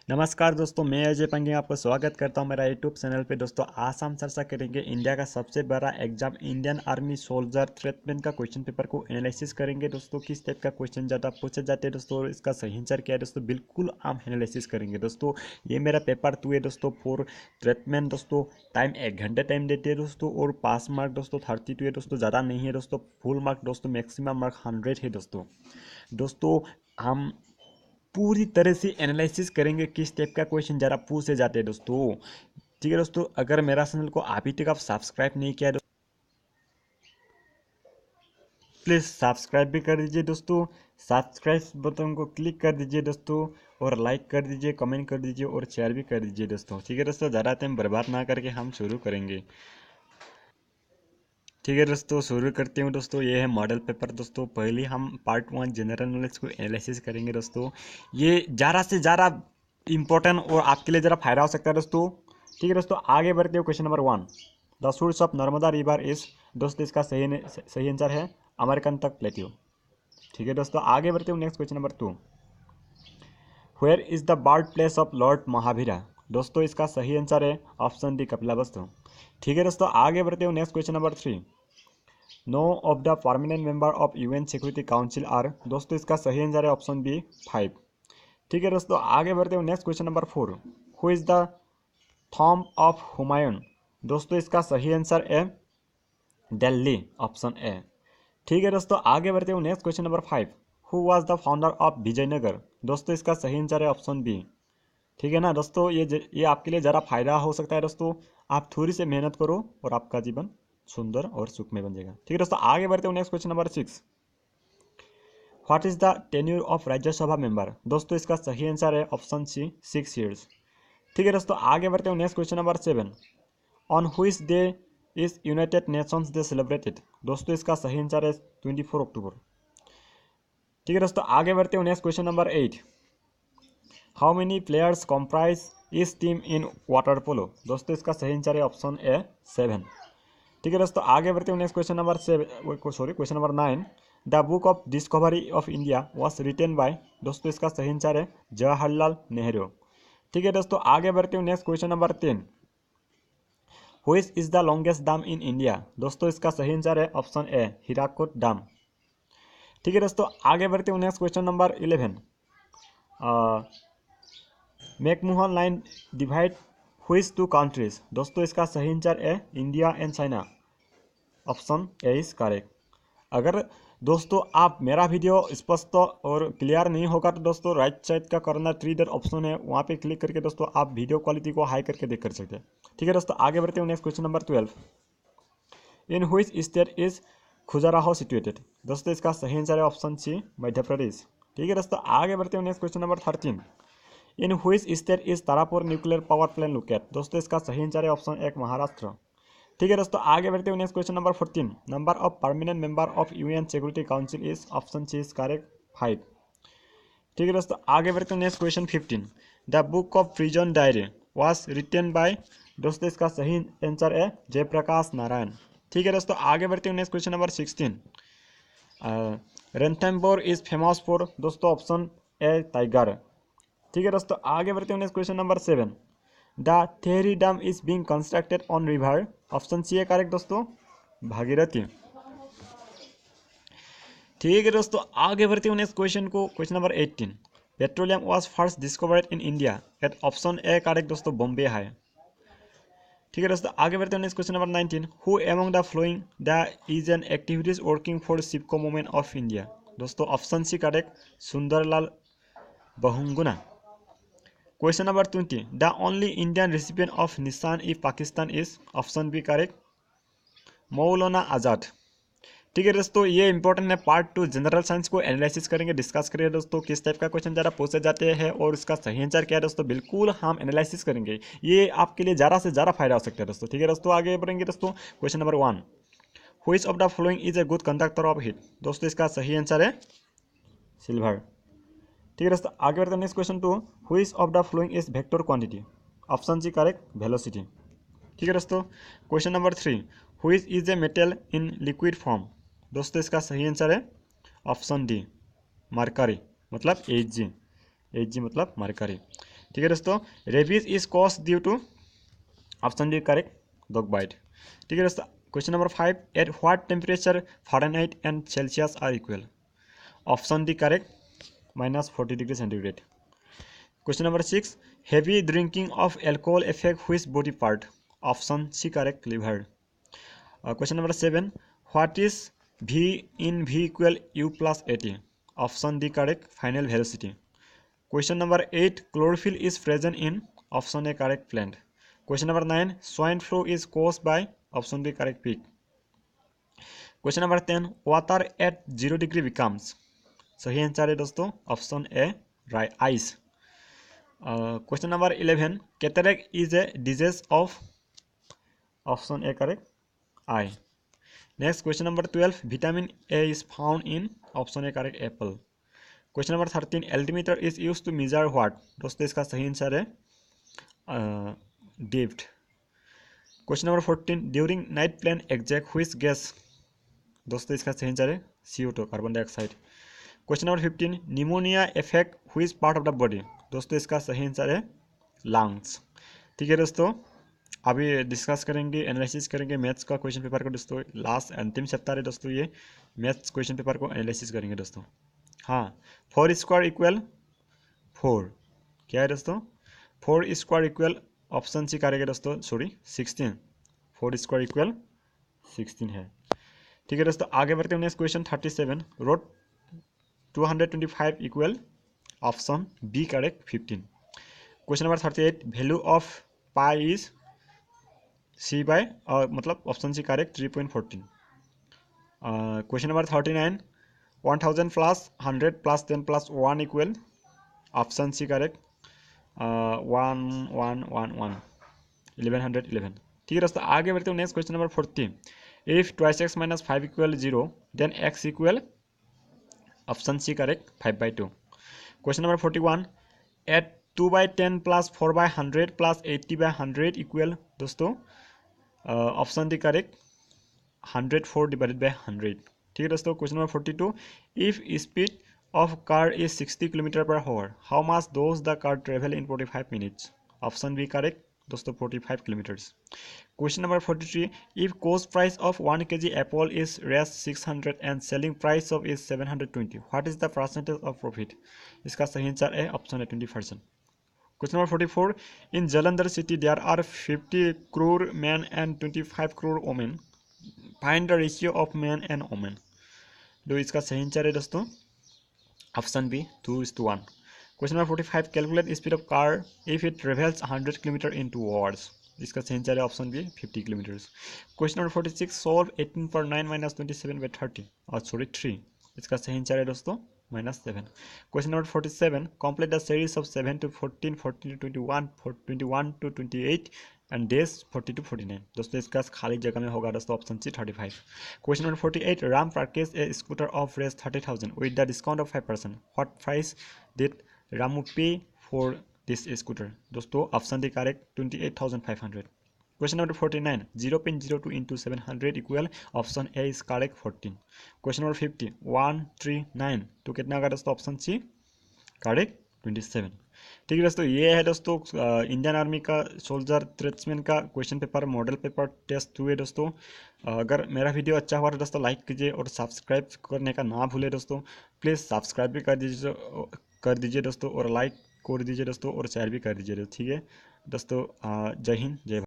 नमस्कार दोस्तों, मैं अजय पंगे आपको स्वागत करता हूं मेरा यूट्यूब चैनल पे। दोस्तों आसाम चर्चा करेंगे इंडिया का सबसे बड़ा exam Indian army soldier tradesman का क्वेश्चन पेपर को एनालिसिस करेंगे। दोस्तों किस टाइप का क्वेश्चन ज़्यादा पूछे जाते हैं दोस्तों, और इसका सही आंसर क्या है दोस्तों, बिल्कुल हम एनालिसिस करेंगे। दोस्तों ये मेरा पेपर 2 है दोस्तों फॉर ट्रेडमैन। दोस्तों टाइम 1 घंटे टाइम देते हैं दोस्तों, और पास मार्क दोस्तों 32 है दोस्तों, ज़्यादा नहीं है दोस्तों। फुल मार्क दोस्तों मैक्सिमम मार्क 100 है दोस्तों। दोस्तों हम पूरी तरह से एनालिसिस करेंगे किस टाइप का क्वेश्चन ज़रा पूछे जाते हैं दोस्तों। ठीक है दोस्तों, अगर मेरा चैनल को अभी तक आप सब्सक्राइब नहीं किया है प्लीज़ सब्सक्राइब भी कर दीजिए दोस्तों। सब्सक्राइब बटन को क्लिक कर दीजिए दोस्तों, और लाइक कर दीजिए, कमेंट कर दीजिए और शेयर भी कर दीजिए दोस्तों। ठीक है दोस्तों, ज़्यादा टाइम बर्बाद ना करके हम शुरू करेंगे। ठीक है दोस्तों, शुरू करते हूँ दोस्तों। ये है मॉडल पेपर दोस्तों। पहले हम पार्ट 1 जनरल नॉलेज को एनालिसिस करेंगे दोस्तों। ये ज़्यादा से ज़्यादा इंपॉर्टेंट और आपके लिए ज़रा फायदा हो सकता है दोस्तों। ठीक है दोस्तों, आगे बढ़ते हुए question number 1, the source of Narmada river is. दोस्तों इसका सही आंसर है अमेरिकन तक प्लेट्यू। ठीक है दोस्तों, आगे बढ़ते हुए next question number 2, where is the birth place of lord Mahavira. दोस्तों इसका सही आंसर है ऑप्शन डी कपिलावस्तु। ठीक है दोस्तों, आगे बढ़ते हुए next question number 3, no of the permanent member of UN security council are. दोस्तों इसका सही आंसर है ऑप्शन बी 5। ठीक है दोस्तों, आगे बढ़ते हुए next question number 4, who is the tomb of Humayun. दोस्तों इसका सही आंसर है दिल्ली, ऑप्शन ए। ठीक है दोस्तों, आगे बढ़ते हुए next question number 5, who was the founder of Vijayanagar. दोस्तों इसका सही आंसर है ऑप्शन बी। ठीक है ना दोस्तों, ये आपके लिए ज़रा फायदा हो सकता है दोस्तों। आप थोड़ी सी मेहनत करो और आपका जीवन सुंदर और सुखमय बन जाएगा। ठीक है दोस्तों, आगे बढ़ते हुए next question number 6, what is the tenure of Rajya Sabha member. दोस्तों इसका सही आंसर है ऑप्शन सी 6 ईयर्स। ठीक है दोस्तों, आगे बढ़ते हुए next question number 7, on which day is United Nations day celebrated. दोस्तों इसका सही आंसर है 24 अक्टूबर। ठीक है दोस्तों, आगे बढ़ते हुए next question number 8, how many players comprise इस टीम इन वाटर पोलो। दोस्तों इसका सही आंसर है ऑप्शन ए 7। ठीक है दोस्तों, आगे बढ़ते हुए next question number question number 9, the book of discovery of India was written by. दोस्तों इसका सही आंसर है जवाहरलाल नेहरू। ठीक है दोस्तों, आगे बढ़ते हुए next question number 10, which is the longest dam in India. दोस्तों इसका सही आंसर है ऑप्शन ए हीराकुद डैम। ठीक है दोस्तों, आगे बढ़ते हुए next question number 11, McMahon line divide which two countries. दोस्तों इसका सही आंसर है India and China, option A is correct. अगर दोस्तों आप मेरा वीडियो स्पष्ट और क्लियर नहीं होगा तो दोस्तों राइट साइड का कॉर्नर 3 डॉट ऑप्शन है, वहाँ पे क्लिक करके दोस्तों आप वीडियो क्वालिटी को हाई करके देख कर सकते हैं। ठीक है दोस्तों, आगे बढ़ते हुए next question number 12, in which state is Khajuraho situated. दोस्तों इसका सही आंसर है ऑप्शन सी मध्य प्रदेश। ठीक है दोस्तों, आगे बढ़ते हुए next question number 13, in which state is Tarapur nuclear power plant located. दोस्तों इसका सही आंसर है ऑप्शन एक महाराष्ट्र। ठीक है दोस्तों, आगे बढ़ते हुए next question number 14, number of permanent member of UN security council is, option C is correct 5। ठीक है दोस्तों, आगे बढ़ते हुए next question 15, the book of prison diary was written by. दोस्तों इसका सही आंसर है जयप्रकाश नारायण। ठीक है दोस्तों, आगे बढ़ते हुए next question number 16, Ranthambore is famous for. दोस्तों ऑप्शन ए टाइगर। ठीक है दोस्तों, आगे बढ़ते हुए next question number 7, the Tehri dam is being constructed on river. Option C है करेक्ट दोस्तों भागीरथी। ठीक है दोस्तों, आगे बढ़ते हुए next question number 18, petroleum was first discovered in India at, option A correct दोस्तों बॉम्बे है। ठीक है दोस्तों, आगे बढ़ते हुए next question number 19, who among the following the is an activities working for Chipko movement of India. दोस्तों option C correct Sunderlal Bahuguna. Question number 20, the only Indian recipient of Nishan e Pakistan is, option B correct Maulana Azad. ठीक है दोस्तों, ये इंपॉर्टेंट है। Part 2 general science को analysis करेंगे, discuss करेंगे दोस्तों किस टाइप का क्वेश्चन ज़्यादा पूछे जाते हैं और इसका सही आंसर क्या है दोस्तों, बिल्कुल हम एनालिसिस करेंगे। ये आपके लिए ज़्यादा से ज़्यादा फायदा हो सकता है दोस्तों। ठीक है दोस्तों, आगे बढ़ेंगे दोस्तों। Question number 1, which of the following is a good conductor of heat. दोस्तों इसका सही आंसर है सिल्वर। ठीक है दोस्तों, आगे बढ़ते हैं next question 2, which of the following is vector quantity. Option C correct velocity. ठीक है दोस्तों, question number 3, which is a metal in liquid form. दोस्तों इसका सही आंसर है ऑप्शन डी मरकरी, मतलब Hg। Hg मतलब मरकरी। ठीक है दोस्तों, rabies is cause due to, option D correct, dog bite. ठीक है दोस्तों, question number 5, at what temperature Fahrenheit and Celsius are equal, option D correct, -40°C। Question number 6. Heavy drinking of alcohol affect which body part? Option C correct, liver. Question number 7. What is V in V equal U plus AT? Option D correct, final velocity. Question number 8. Chlorophyll is present in, option A correct, plant. Question number 9. Swine flu is caused by, option B correct, pig. Question number 10. Water at 0° becomes, सही answer है दोस्तों option A, ice. Question number 11. Cataract is a disease of, option A correct, eye. Next, question number 12. Vitamin A is found in, option A correct, apple. Question number 13. Altimeter is used to measure what? दोस्तों इसका सही answer है depth. Question number 14. During night plan exhaust which gas? दोस्तों इसका सही answer है CO2, carbon dioxide. Question number 15. Pneumonia affect which part of the body? दोस्तों इसका सही आंसर है लंग्स। ठीक है दोस्तों, अभी डिस्कस करेंगे, एनालिसिस करेंगे मैथ्स का क्वेश्चन पेपर को दोस्तों। लास्ट अंतिम सप्ताह है दोस्तों, ये मैथ्स क्वेश्चन पेपर को एनालिसिस करेंगे दोस्तों। हाँ, 4 स्क्वायर इक्वल 4, क्या है दोस्तों, 4 स्क्वायर इक्वल, ऑप्शन सी करेगा दोस्तों, सॉरी 16, 4 स्क्वायर इक्वल 16 है। ठीक है दोस्तों, आगे बढ़ते हैं next question 37। Root 225 equal, option B correct, 15। Question number 38। Value of pi is C by, मतलब option C correct, 3.14। Question number 39। 1000 plus 100 plus 10 plus 1 equal, option C correct, 1111। ठीक है दोस्तों, आगे बढ़ते हैं next question number 40। If twice X minus 5 equal 0 then X equal, option C correct, 5/2। Question number 41। Eight 2/10 plus 4/100 plus 80/100 equal, दोस्तों option D correct, 104 divided by 100। ठीक है दोस्तों, question number 42। If speed of car is 60 km/h, how much does the car travel in 45 minutes, option B correct दोस्तों, 45 kilometres. Question number 43। If cost price of 1 kg apple is रेस 600 and selling price of is 720, what is the percentage of profit? इसका सही answer है option है 20%। Question number 44. In Jalandhar city, there are 50 crore men and 25 crore women. Find the ratio of men and women. तो इसका सही answer है दोस्तों option B, 2:1। Question number 45. Calculate speed of car if it travels 100 km in 2 hours. इसका सही answer है option B, 50 kilometres. Question number 46. Solve 18/9 minus 27/30, और sorry 3। इसका सही आंसर है दोस्तों -7। Question number 47. Complete the series of 7 to 14, 14 to 21, 21 to 28 and days 40 to 49। दोस्तों इसका खाली जगह में होगा दोस्तों option C, 35। Question number 48. Ram purchased a scooter of Rs 30,000 with the discount of 5%. What price did Ramu pay for this scooter? दोस्तों option D correct, 28,500। Question number 49. 0.02 into 700 equal, option A is correct, 14। Question number 50। 139 तो कितना होगा दोस्तों, option C correct, 27। ठीक है दोस्तों, ये है दोस्तों इंडियन आर्मी का सोल्जर ट्रेड्समैन का question paper, model paper test हुए दोस्तों। अगर मेरा वीडियो अच्छा हुआ तो दोस्तों लाइक कीजिए और सब्सक्राइब करने का ना भूले दोस्तों। प्लीज़ सब्सक्राइब भी कर दीजिए दोस्तों, और लाइक कर दीजिए दोस्तों, और शेयर भी कर दीजिए। ठीक है दोस्तों, जय हिंद, जय भारत।